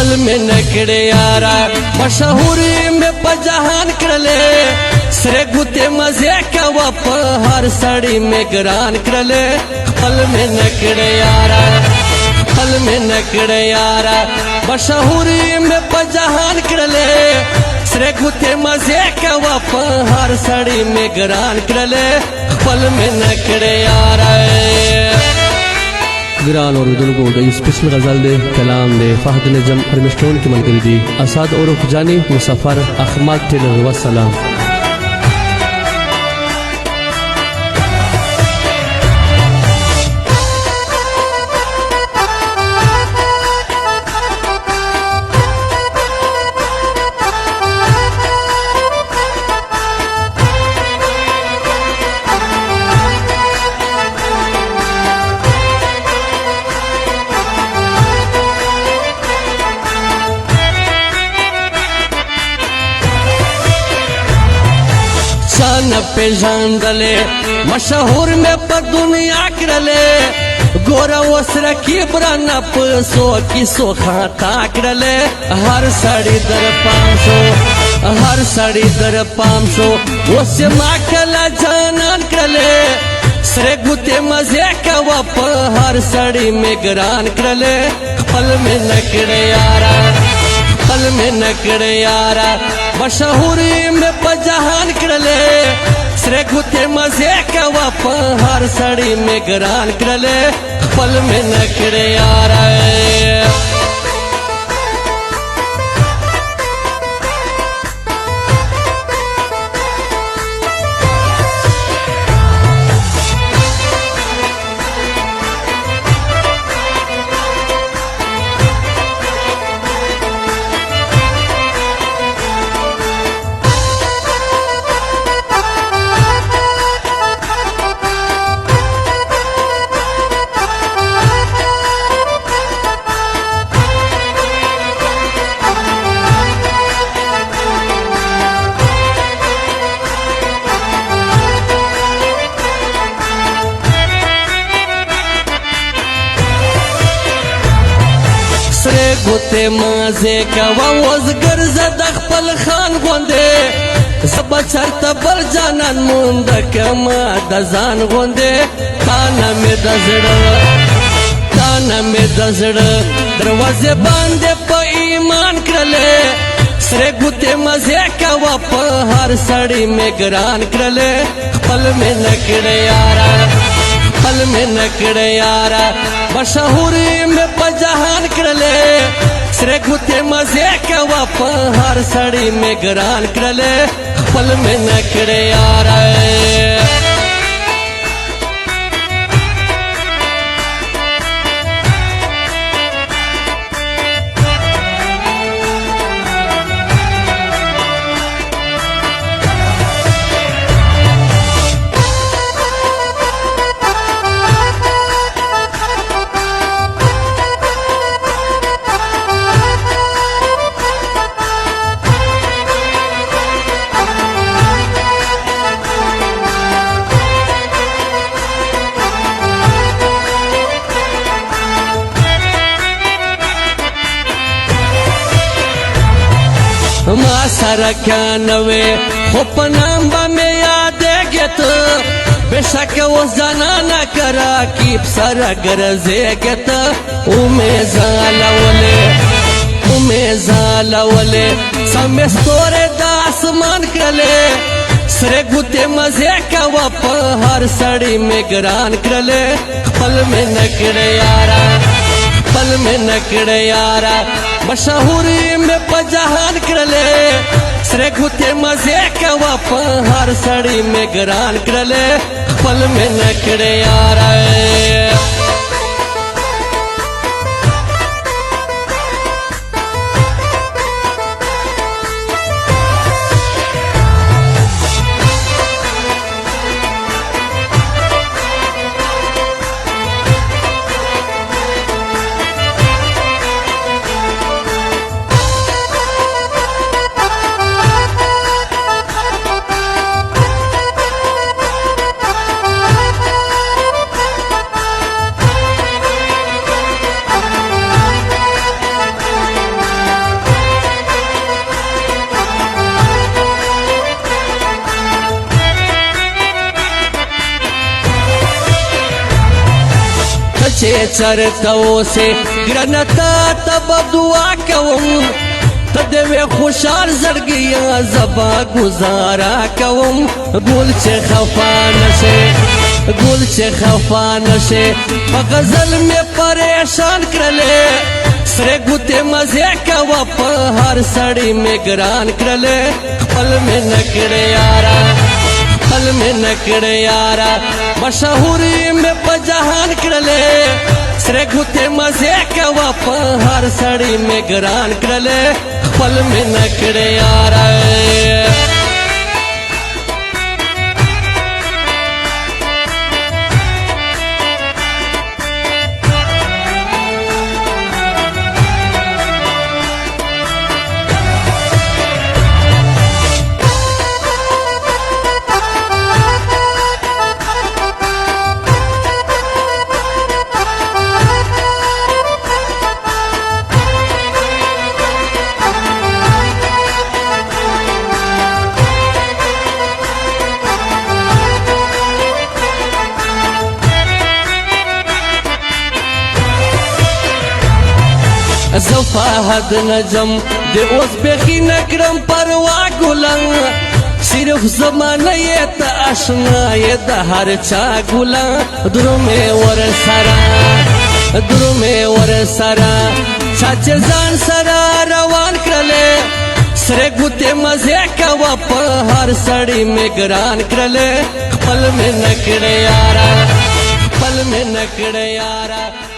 خپل مې نکړې یارا مشهوري مې په جهان کړلې سره ګوتې مزه کوا په هر سړی مې ګران کړلې خپل مې نکړې یارا خپل مې نکړې یارا مشهوري مې په جهان کړلې سره ګوتې مزه کوا په هر سړی مې ګران کړلې خپل مې نکړې یارا گران اوریدونکو د یو سپیشل غزل دی کلام دی فهد نجم هرمشتون کې ملګری دي اسد عرف جانی مسافر احمد ټیلر والسلام न पेजांदले मशहूर में पर दुनिया करले गोरा वस्र की ब्राना पसो की सोखा ताकरले हर साड़ी दर 500 हर साड़ी दर 500 वसे माकला जानन करले सरे गुते मजे कवा प हर साड़ी में गरान करले पल में नकड़े यारा पल में नकड़े यारा मशहूरी में पजहान करले सरे गुते मजे कवा प हर सड़ी में गरान करले पल में नकड़े यारा सरे गुते माजे कवा वजगर जद खपल खान गोंदे सब चरत बल जानन मुंद कमा दजान गोंदे काना में दजड़ दरवाजे बांधे प ईमान करले सरे गुते मजे कवा प हर सड़ी में गरान करले पल में नकड़े यारा पल में नकड़े यारा मशहूरी में पजहान करले सरे गुते मजे कवा प हर सड़ी में गरान करले पल में नकड़े यारा मा सारा क्या नवे होपनाम बा में याद गेत बेशक वो जनाना करा की सारा गरजे गेत उमे जाला वले समे तोरे दासमान करले सरे गुते मजे कवा प हर सड़ी में गरान करले पल में नकड़े यारा पल में नकड़े यारा मशहूरी में पजहान करले सरे गुते मजे कवा प हर सड़ी में गरान करले पल में नकड़े यारा چرته اوسې ګرانه تا ته به دعا کوم ته دې وې خوشحال زړګیه زبا ګزاره کوم ګل چې خفا نشې ګل چې خفا نشې په غزل مې پریشان کړلې سره ګوتې مزې کوه په هر سړی مې ګران کړلې خپل مې نه کړې یاره خپل مې نه کړې یاره مشهوري مې په جهان کړلې سره ګوتې مزې کوه په هر سړی مې ګران کړلې خپل مې نه کړې یاره زو فهد نجم دے اوس بیخی نکرم پروا گلن صرف زمانه یې ته اشنا یې د هر چا ګلن درو مې ور سره چا چې ځان سره روان کړلې سره ګوتې مزې کوه په هر سړی مې ګران کړلې خپل مې نه کړې یاره خپل مې نه کړې یاره